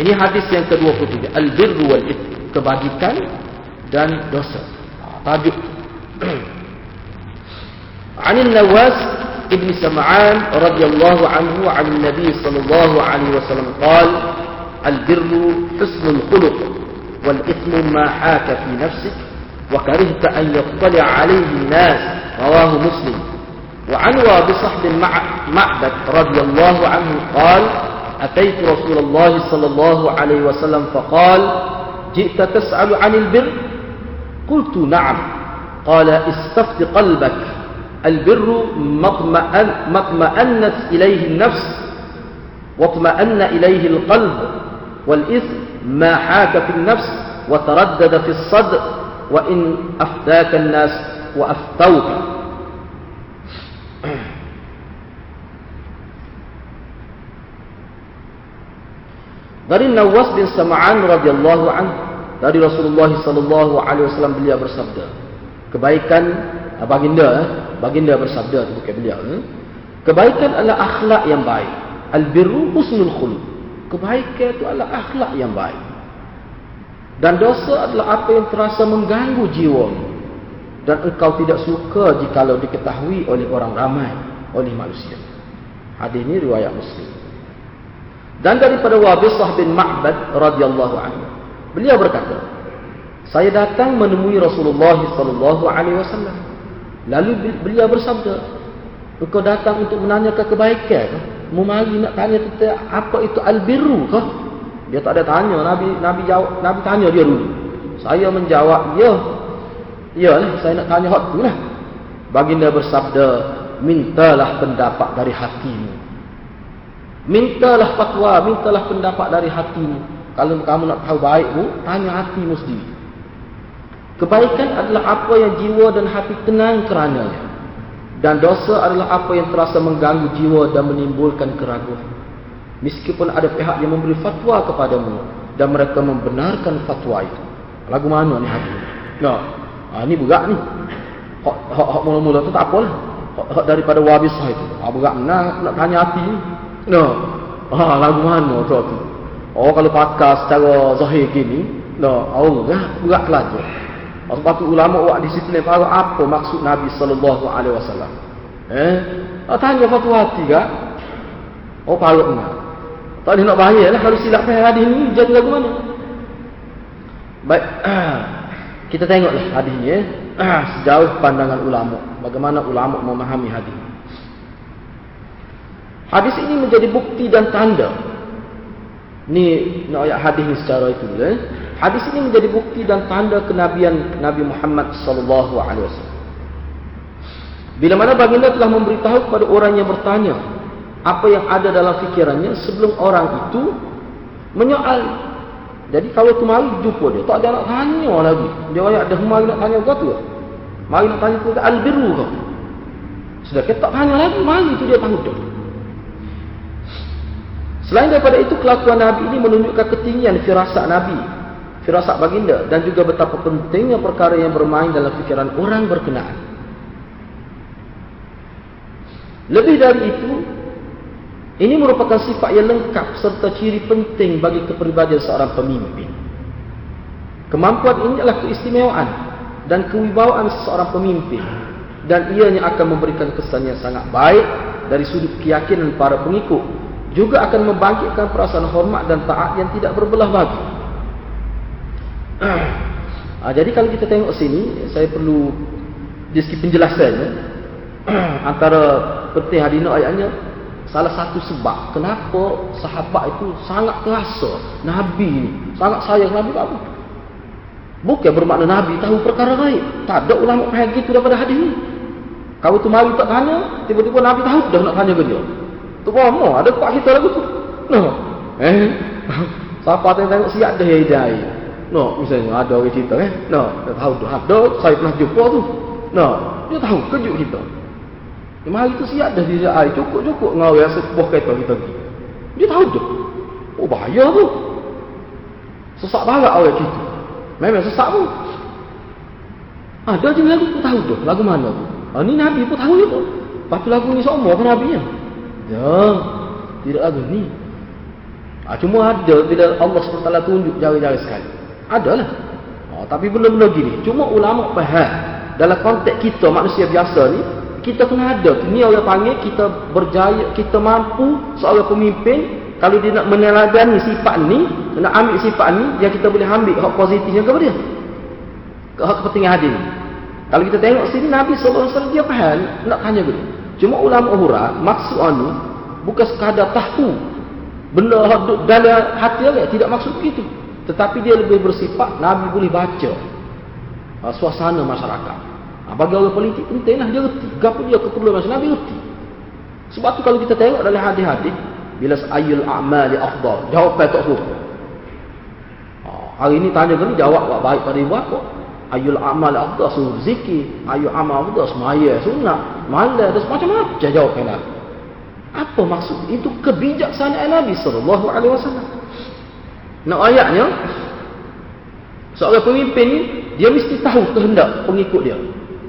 Ini hadis yang ke-23. Al-birru wal itsm, kebajikan dan dosa. Tajuk. An Nawas ibn Sam'an radhiyallahu anhu 'an Nabi sallallahu alaihi wasallam qala al-birru husnul khuluq wal itsmu ma haka fi nafsik wa karihta an yattali 'alayhi an-nas. Rawahu Muslim. Wa 'an Wabisah bin Ma'bad radhiyallahu anhu qala أتيت رسول الله صلى الله عليه وسلم فقال جئت تسأل عن البر قلت نعم قال استفت قلبك البر ما اطمأنت إليه النفس واطمأن إليه القلب والإثم ما حاك في النفس وتردد في الصدر وإن أفتاك الناس وأفتوك. Dari Nawas bin Sam'an radhiyallahu anhu, dari Rasulullah sallallahu alaihi wasallam, beliau bersabda, kebaikan baginda bersabda, bukan beliau, kebaikan adalah akhlak yang baik. Al-birru husnul khuluq, kebaikan itu adalah akhlak yang baik. Dan dosa adalah apa yang terasa mengganggu jiwa dan engkau tidak suka jikalau diketahui oleh orang ramai, oleh manusia. Hadis ini riwayat Muslim. Dan daripada Wabisah bin Ma'bad radhiyallahu anhu, beliau berkata, saya datang menemui Rasulullah sallallahu alaihi wasallam. Lalu beliau bersabda, engkau datang untuk menanyakan kebaikan, mu mari nak tanya tentang apa itu al-birru ke? Dia tak ada tanya, Nabi tanya dia dulu. Saya menjawab, ya lah, saya nak tanya hak itulah. Baginda bersabda, mintalah pendapat dari hatimu. Mintalah fatwa, mintalah pendapat dari hatimu. Kalau kamu nak tahu baikmu, tanya hatimu sendiri. Kebaikan adalah apa yang jiwa dan hati tenang kerananya. Dan dosa adalah apa yang terasa mengganggu jiwa dan menimbulkan keraguan. Meskipun ada pihak yang memberi fatwa kepadamu dan mereka membenarkan fatwa itu. Lagu mana ni hati? Ni berat ni. Hak mula-mula tu tak apalah. Hak daripada Wabisah itu. Berat nak tanya hati ni. Lagu mana tu? Kalau pakar secara zahir gini, berat pelajar. Sebab tu ulama buat disiplin para apa maksud Nabi sallallahu alaihi wasallam. Tanya fatwa hati kan? Parut nak. Tak ada nak bahaya lah kalau silap faham hadis ni jadi lagu mana. Baik, kita tengoklah hadis ni sejauh pandangan ulama. Bagaimana ulama memahami hadis. Hadis ini menjadi bukti dan tanda. Ni nak ayat hadis ni secara itu dulu. Hadis ini menjadi bukti dan tanda kenabian Nabi Muhammad sallallahu alaihi wasallam. Bila mana baginda telah memberitahu kepada orang yang bertanya apa yang ada dalam fikirannya sebelum orang itu menyoal. Jadi kalau tu mari jumpa dia, tak ada nak tanya lagi. Dia ayat dah mari nak tanya kau tu. Mari nak tanya tu al-birru kau. Sudah kita tak tanya lagi, mari tu dia tahu dah. Selain daripada itu, kelakuan Nabi ini menunjukkan ketinggian firasat Nabi, firasat baginda, dan juga betapa pentingnya perkara yang bermain dalam fikiran orang berkenaan. Lebih dari itu, ini merupakan sifat yang lengkap serta ciri penting bagi kepribadian seorang pemimpin. Kemampuan ini adalah keistimewaan dan kewibawaan seorang pemimpin, dan ianya akan memberikan kesan yang sangat baik dari sudut keyakinan para pengikut. Juga akan membangkitkan perasaan hormat dan taat yang tidak berbelah bagi. Jadi kalau kita tengok sini, saya perlu sedikit penjelasannya. Antara penting hadis ni ayatnya, salah satu sebab kenapa sahabat itu sangat terasa Nabi ni sangat sayang Nabi apa? Bukan bermakna Nabi tahu perkara gaib. Tak ada ulama faham gitu daripada hadis ni. Kalau tu mari tak tanya, tiba-tiba Nabi tahu dah nak tanya ke dia. Tu apa? Ada pak kita lagu tu. Siapa yang tengok siap dah hidai. Misalnya ada orang cerita dah tahu dah ada, saya pernah jumpa tu. Dia tahu kejut kita. Mari tu siap dah dia cukup-cukup ngau yang sebuah kereta kita pergi. Dia tahu dah. Bahaya tu. Sesak barat orang kita. Memang sesak tu. Ada je lagu pun tahu dah. Lagu mana tu? Ni Nabi pun tahu je tu. Lepas tu lagu ni semua kan Nabi nya. Ya, tidak lagu ni. Cuma ada bila Allah SWT tunjuk jari-jari sekali. Adalah. Tapi benda-benda gini, cuma ulama faham. Dalam konteks kita manusia biasa ni, kita kena ada. Ni orang panggil kita berjaya, kita mampu seorang pemimpin. Kalau dia nak meneladani sifat ni, nak ambil sifat ni, yang kita boleh ambil hak positifnya kepada dia. Hak kepentingan hadir ni. Kalau kita tengok sini, Nabi SAW dia faham, nak tanya ke dia. Cuma ulama hura, maksud ni, bukan sekadar tahu benda dalam hati dia, tidak maksud begitu. Tetapi dia lebih bersifat, Nabi boleh baca suasana masyarakat. Bagi orang politik pentinglah dia reti. Gapo dia keperluan masyarakat, Nabi reti. Sebab tu kalau kita tengok dalam hadis-hadis, bila ayul a'mali afdal, jawapan tak suruh. Hari ni tanya kan, jawab buat baik pada ibu apa? Ayul a'mali afdal, suruh zikir. Ayul amal afdal, semaya, sunat, malam, terus macam-macam jawapan Nabi. Apa maksud? Itu kebijaksanaan Nabi SAW. Nak ayatnya, seorang pemimpin ni, dia mesti tahu kehendak pengikut dia.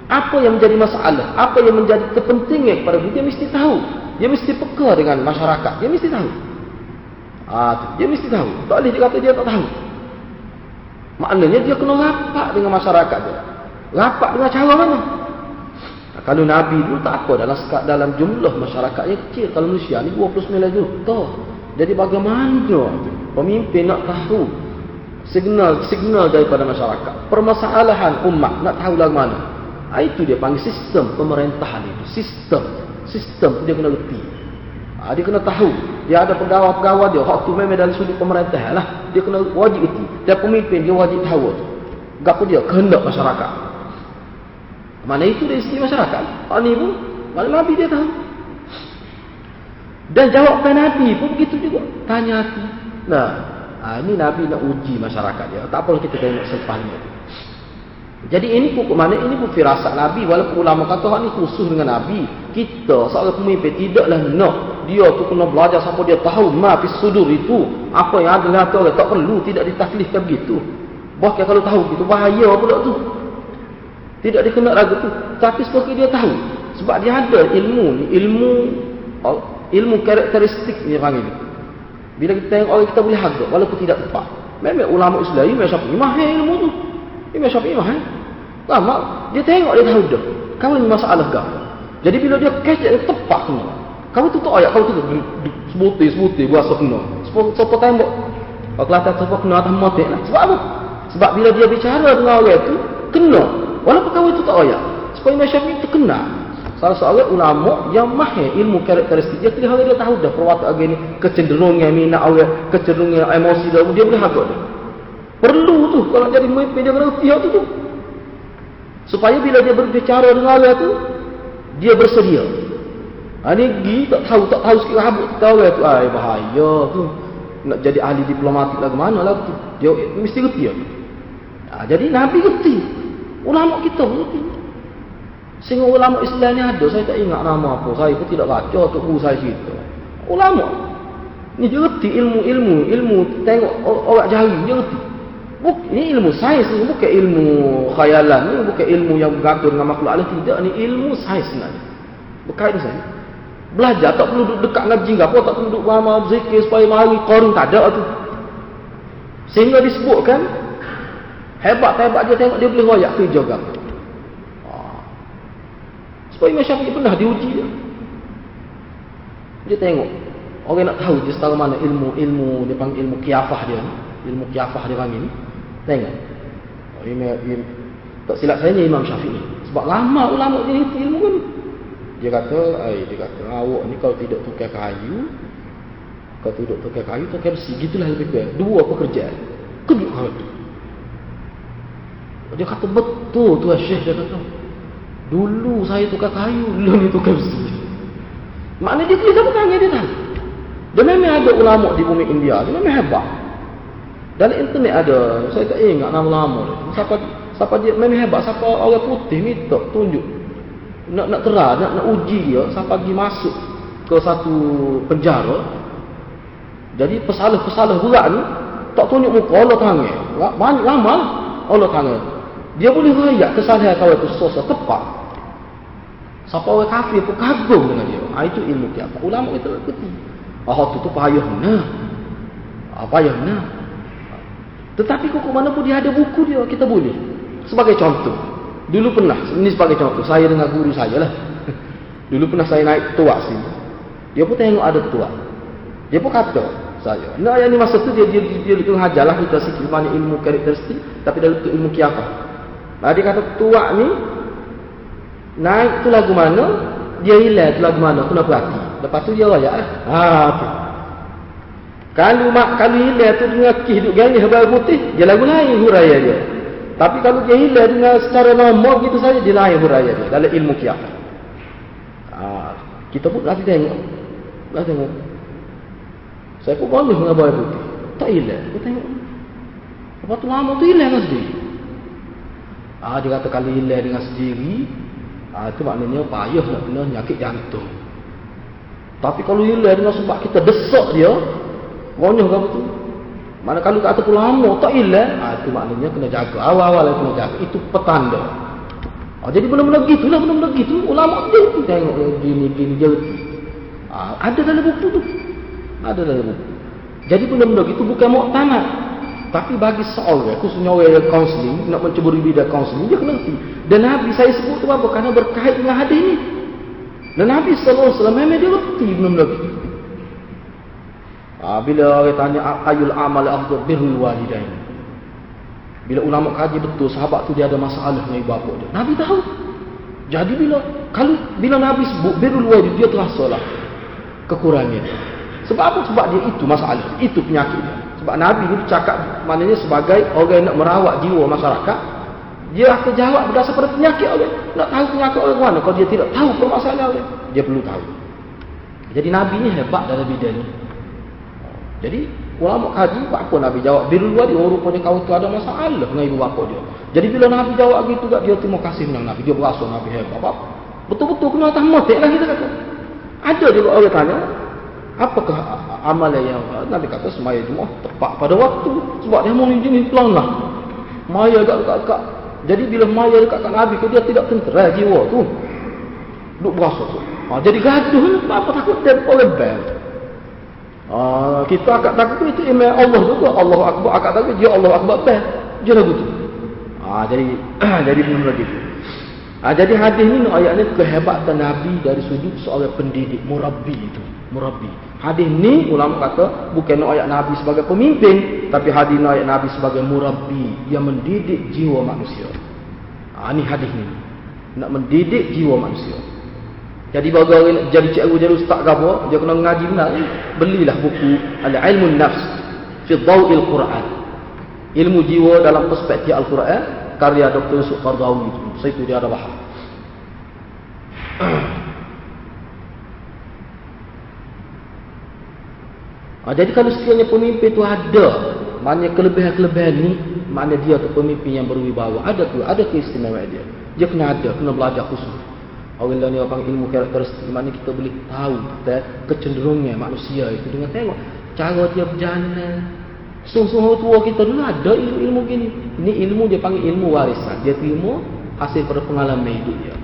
Apa yang menjadi masalah, apa yang menjadi kepentingan kepada dia mesti tahu. Dia mesti peka dengan masyarakat. Dia mesti tahu. Dia mesti tahu. Tak boleh dia kata dia tak tahu. Maknanya dia kena rapat dengan masyarakat dia. Rapat dengan cara mana? Kalau Nabi dulu tak apa, dalam jumlah masyarakatnya kecil. Kalau manusia ni 29 juta. Jadi bagaimana pemimpin nak tahu signal daripada masyarakat, permasalahan umat nak tahu lagu mana? Itu dia panggil sistem pemerintahan itu. Sistem dia kena reti. Dia kena tahu. Dia ada pegawai-pegawai dia, hak tu memang dari sudut pemerintahan lah. Dia kena wajib reti. Dan pemimpin dia wajib tahu tu. Gapo dia kehendak masyarakat. Mana itu dari segi masyarakat. Ni pun mana Nabi dia tahu. Dan jawapan Nabi pun begitu juga. Tanya hati. Ini Nabi nak uji masyarakat dia. Tak apa kita tengok selepasnya. Jadi ini pun mana ini pun firasat Nabi. Walaupun ulama kata hak ni khusus dengan Nabi. Kita seorang pemimpin tidaklah nak dia tu kena belajar sampai dia tahu ma fi sudur itu. Apa yang ada dalam hati orang tak perlu, tidak ditaklifkan begitu. Bahkan kalau tahu gitu bahaya pula tu. Tidak dikena ragu tu. Tapi sebagai dia tahu. Sebab dia ada ilmu ni, ilmu karakteristik ni panggil. Bila kita tengok orang kita boleh harga walaupun tidak tepat. Memang ulama Islam Imam Syafi'i mahal ilmu tu. Imam Syafi'i mahal. Lama dia tengok dia tahu dah. Kau ni masalah kau. Jadi bila dia catch dia tepat kena. Kau tu ayat kau tu sebuti buat kena. Siapa tembok. Kalau kelihatan siapa kena atas motek lah. Sebab apa? Sebab bila dia bicara dengan orang tu kena. Walaupun kau itu tak ayat. Supaya Imam Syafi'i terkena. Salah seorang ulama yang mahir ilmu karakteristik. Dia kira dia tahu dah perwataan agama ni. Kecenderungan minat orang. Kecenderungan emosi dia. Dia boleh harga dia. Perlu tu. Kalau jadi pemimpin dia kena reti tu. Supaya bila dia berbicara dengan orang tu. Dia bersedia. Ni tak tahu sikit rabut. Tahu orang tu. Bahaya tu. Nak jadi ahli diplomatik lah ke mana lah tu. Dia mesti reti. Jadi Nabi reti. Ulama kita reti. Sehingga ulama Islam ni ada, saya tak ingat nama apa. Saya pun tidak baca untuk guru saya cerita. Ulama ni dia reti ilmu tengok orang jari dia reti. Ini ilmu sains ni, bukan ilmu khayalan ni, bukan ilmu yang bergantung dengan makhluk alam, tidak, ni ilmu sains sebenarnya. Berkait dengan saya. Belajar tak perlu duduk dekat ngaji apa, tak perlu duduk beramal zikir supaya mari qarun, tak ada tu. Sehingga disebutkan hebat dia tengok dia boleh royak kerja agama. Supaya Imam Syafi'i pernah diuji dia. Dia tengok. Orang nak tahu dia setara mana ilmu dia panggil ilmu qiyafah dia. Ilmu qiyafah dia panggil ni. Tengok. Tak silap saya ni Imam Syafi'i. Sebab lama ulama dia ilmu kan. Dia kata awak ni kalau tidak tukar kayu, tukar besi, gitulah lebih baik. Dua pekerjaan. Kedua hal tu. Dia kata betul tu Syekh dia kata. Dulu saya tukar kayu, dulu ni tukar besi. Maknanya dia tulis apa tangan dia tahu. Dia memang ada ulama di bumi India, dia memang hebat. Dalam internet ada, saya tak ingat nama-nama dia. Siapa dia memang hebat, siapa orang putih minta tunjuk. Nak terang, nak uji dia, siapa pergi masuk ke satu penjara. Jadi pesalah-pesalah berat ni tak tunjuk muka Allah tangan. Banyak lama lah Allah tangan. Dia boleh rayak kesalahan kawan itu sosial tepat. Siapa orang kafir pun kagum dengan dia. Itu ilmu kiamat. Ulama kita reti. Tu payah. Payah benar. Tetapi kok mana pun dia ada buku dia, kita boleh. Sebagai contoh, dulu pernah, ini sebagai contoh, saya dengan guru saya lah. Dulu pernah saya naik tuak sini. Dia pun tengok ada tuak. Dia pun kata saya, nah yang ni masa tu dia tengah ajarlah kita sikit mana ilmu karakteristik, tapi dalam tu ilmu kiafah. Nah, dia kata tuak ni naik tu lagu mana, dia hilang tu lagu mana, kena perhati. Lepas tu dia rayak lah. Tu. Kalau hilang tu dengan hidup gani habis putih, dia lagu lain huraya dia. Tapi kalau dia hilang dengan secara normal gitu saja, dia lain huraya dia dalam ilmu kiafah. Kita pun nanti tengok. Saya pun boleh dengan bawah putih. Tak hilang. Kita tengok. Lepas tu lama tu hilang dengan sendiri. Dia kata kalau hilang dengan sendiri, itu maknanya payah nak kena nyakit jantung. Tapi kalau hilang dengan sebab kita desak dia, ronyah ke apa tu? Mana kalau kata pun lama tak hilang, itu maknanya kena jaga. Awal-awal kena jaga. Itu petanda. Jadi benda-benda gitulah, benda-benda gitu. Ulama tu tengok gini dia. Ada dalam buku tu. Ada dalam buku. Jadi benda-benda gitu bukan muktamad. Tapi bagi seorang, khususnya orang yang kaunseling, nak menceburi bidang kaunseling, dia kena ngerti. Dan Nabi saya sebut tu apa? Kerana berkait dengan hadis ni. Dan Nabi SAW memang dia ngerti benda-benda gitu. Bila orang tanya ayul amal afdal birrul walidain. Bila ulama kaji betul sahabat tu dia ada masalah dengan ibu bapa dia. Nabi tahu. Jadi bila Nabi sebut birrul walidain, dia terasalah kekurangan. Sebab apa? Sebab dia itu masalah, itu penyakit dia. Sebab Nabi ni cakap maknanya sebagai orang yang nak merawat jiwa masyarakat, dia akan jawab berdasar pada penyakit orang. Nak tahu penyakit orang mana kalau dia tidak tahu permasalahan orang, dia perlu tahu. Jadi Nabi ni hebat dalam bidang ni. Jadi ulama kaji apa Nabi jawab birrul walidain, rupanya kau tu ada masalah dengan ibu bapa dia. Jadi bila Nabi jawab gitu juga, dia terima kasih dengan Nabi, dia berasa Nabi hebat. Betul-betul kena atas mati lah kita kata. Ada juga orang tanya, apakah amalan yang Nabi kata semaya Jumaat tepat pada waktu, sebab dia mau jenis pelan lah. Maya dekat-dekat. Jadi bila maya dekat Nabi tu, dia tidak tentera jiwa tu. Duk berasa tu. Jadi gaduh, apa takut dia oleh bel. Kita akak takut itu imam Allah juga. Allahu Akbar, akak takut dia Allah Akbar bel. Dia lagu tu. Jadi belum lagi tu. Jadi hadis ni ayat ni kehebatan Nabi dari sudut seorang pendidik, murabbi itu, murabbi. Hadis ni ulama kata bukan ayat Nabi sebagai pemimpin, tapi hadis ni ayat Nabi sebagai murabbi yang mendidik jiwa manusia. Ni hadis ni nak mendidik jiwa manusia. Jadi bagi orang nak jadi cikgu, jadi ustaz ke apa, dia kena ngaji benar. Belilah buku Al-Ilmun Nafs fi Dhaw'il Quran. Ilmu jiwa dalam perspektif Al-Quran, karya Dr. Yusuf Qardawi itu. Saya itu dia ada bahas. Jadi kalau sekiranya pemimpin itu ada, maknanya kelebihan-kelebihan ni, maknanya dia tu pemimpin yang berwibawa. Ada keistimewaan dia. Dia kena ada, kena belajar khusus. Orang lain yang panggil ilmu karakteristik, maknanya kita boleh tahu kecenderungan manusia itu dengan tengok cara dia berjalan. Sungguh tua kita dulu ada ilmu gini. Ini ilmu dia panggil ilmu warisan. Dia ilmu hasil pada pengalaman hidup dia.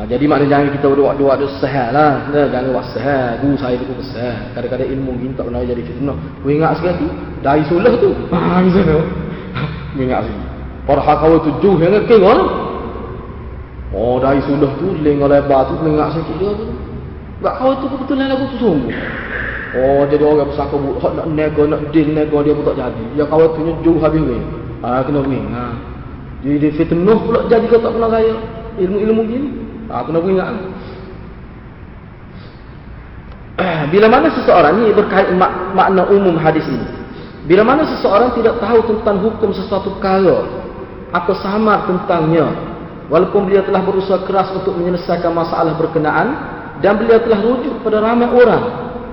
Jadi maknanya jangan kita buat sahal lah. Jangan buat sahal. Guru saya itu besar. Kadang-kadang ilmu gini tak pernah jadi fitnah. Kau ingat sekali tu? Dari sulah tu. Macam tu. Kau ingat sekali. Para hakau tujuh yang ngekeng lah. Dari sulah tu. Lengah lebar tu. Ingat sikit dia tu. Tak kau tu kebetulan lagu tu sungguh. Jadi orang besar kau nak nego, nak deal nego dia pun tak jadi. Dia kawan tu jauh habis weh. Kena wing. Jadi fitnah pula jadi kau tak pernah raya. Ilmu-ilmu gini. Kena ingat. Bila mana seseorang ni berkait makna umum hadis ini. Bila mana seseorang tidak tahu tentang hukum sesuatu perkara atau samar tentangnya, walaupun beliau telah berusaha keras untuk menyelesaikan masalah berkenaan, dan beliau telah rujuk kepada ramai orang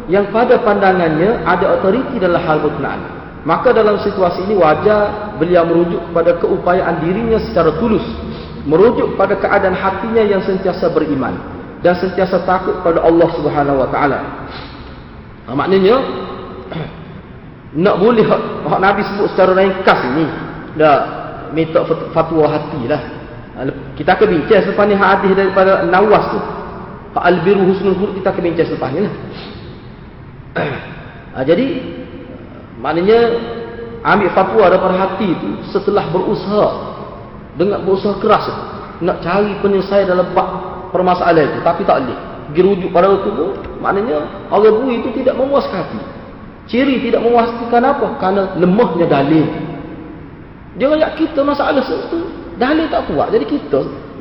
yang pada pandangannya ada otoriti dalam hal berkenaan, maka dalam situasi ini wajar beliau merujuk kepada keupayaan dirinya secara tulus, merujuk pada keadaan hatinya yang sentiasa beriman dan sentiasa takut pada Allah Subhanahu Wa Taala. Maknanya nak boleh hak Nabi sebut secara ringkas ini, dah minta fatwa hatilah. Kita akan bincang selepas ni hadis daripada Nawas tu. Al-birru husnul khuluq, kita akan bincang selepas ni lah. Jadi maknanya ambil fatwa daripada hati itu setelah berusaha keras nak cari penyelesaian dalam permasalahan itu, tapi tak boleh. Pergi rujuk pada itu pun, maknanya orang bui itu tidak memuaskan hati. Ciri tidak memuaskan apa? Kerana lemahnya dalil. Dia rakyat kita masalah itu dalil tak kuat. Jadi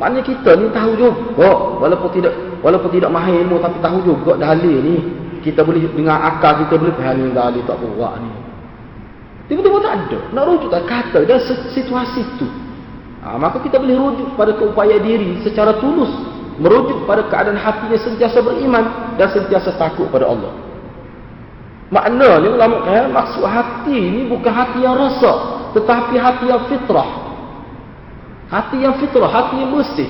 maknanya kita ni tahu juga, walaupun tidak mahir ilmu, tapi tahu juga dalil ni. Kita boleh dengan akal kita boleh faham dalil tak kuat ni. Tiba-tiba tak ada. Nak rujuk tak kata dan situasi itu. Maka kita boleh rujuk pada keupaya diri secara tulus, merujuk pada keadaan hatinya sentiasa beriman dan sentiasa takut pada Allah. Maknanya ulama maksud hati ni bukan hati yang rasa, tetapi hati yang fitrah. Hati yang fitrah, hati yang bersih,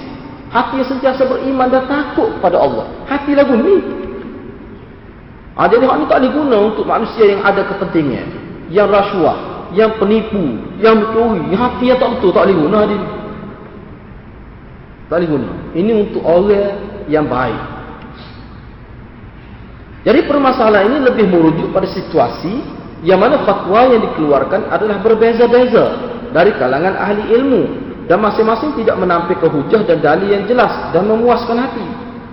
hati yang sentiasa beriman dan takut pada Allah. Hati lagu ni. Jadi hak ni tak boleh guna untuk manusia yang ada kepentingan, yang rasuah, yang penipu, yang mencuri. Hati yang tak betul tak boleh guna dia. Tak boleh guna. Ini untuk orang yang baik. Jadi permasalahan ini lebih merujuk pada situasi yang mana fatwa yang dikeluarkan adalah berbeza-beza dari kalangan ahli ilmu dan masing-masing tidak menampilkan hujah dan dalil yang jelas dan memuaskan hati,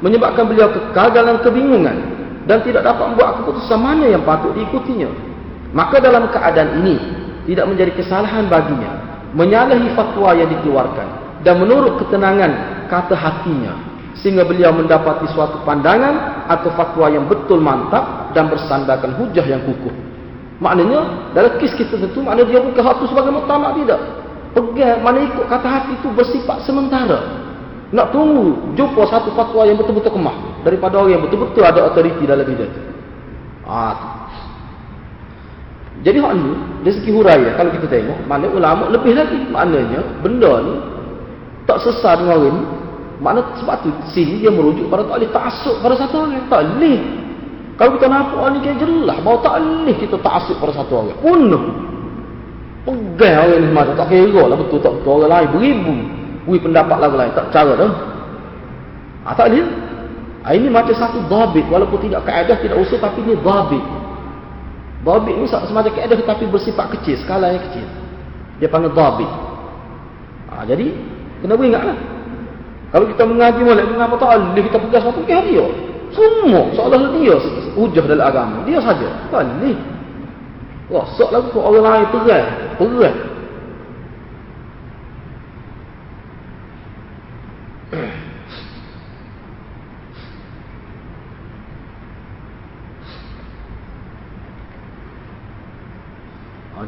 menyebabkan beliau kekal dalam kebingungan dan tidak dapat membuat keputusan mana yang patut diikutinya. Maka dalam keadaan ini tidak menjadi kesalahan baginya menyalahi fatwa yang dikeluarkan dan menurut ketenangan kata hatinya, sehingga beliau mendapati suatu pandangan atau fatwa yang betul mantap dan bersandarkan hujah yang kukuh. Maknanya dalam kes kita tentu maknanya dia bukan hak tu sebagai muktamad, tidak. Pegang mana ikut kata hati itu bersifat sementara. Nak tunggu jumpa satu fatwa yang betul-betul kemah daripada orang yang betul-betul ada autoriti dalam bidang itu. Jadi hak ni dari segi huraian kalau kita tengok, mana ulama lebih lagi, maknanya benda ni tak sesat dengan orang ni. Makna sebab tu sini dia merujuk pada tak boleh ta'assub pada satu orang. Tak boleh. Kalau kita nampak ni kan jelas bahawa tak boleh kita ta'assub pada satu orang. Penuh. Pegang orang ni semata. Tak kira lah betul tak betul. Orang lain beribu. Pendapat lain. Tak cara dah. Tak boleh. Ini macam satu dhabit. Walaupun tidak kaedah, tidak usul, tapi ini dhabit. Dhabit ni semacam kaedah tetapi bersifat kecil. Skala yang kecil. Dia panggil dhabit. Jadi kena beringatlah. Kalau kita mengaji molek, mengapa tak boleh kita pegang satu dia? Semua seolah dia hujah dalam agama. Dia saja. Tak boleh. Rosak lagu orang lain perang.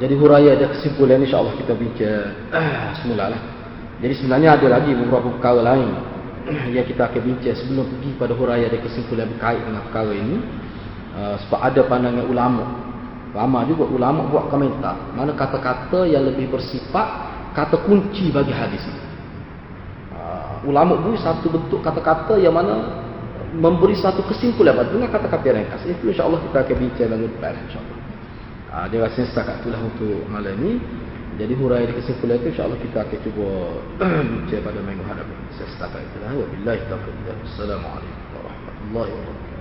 Jadi huraian ada kesimpulan, insya-Allah kita bincang semula lah. Jadi sebenarnya ada lagi beberapa perkara lain yang kita akan bincang sebelum pergi pada huraian dan kesimpulan berkait dengan perkara ini. Sebab ada pandangan ulama. Ramai juga ulama buat komentar mana kata-kata yang lebih bersifat kata kunci bagi hadis. Ulama beri satu bentuk kata-kata yang mana memberi satu kesimpulan dengan kata-kata yang ringkas. Itu insya-Allah kita akan bincang dalam depan insya-Allah. Dia rasa setakat itulah untuk malam ini. Jadi huraian kesimpulan itu insya-Allah kita akan cuba bincang pada minggu hadapan. Saya setakat itulah. Wabillahi taufiq. Assalamualaikum warahmatullahi wabarakatuh.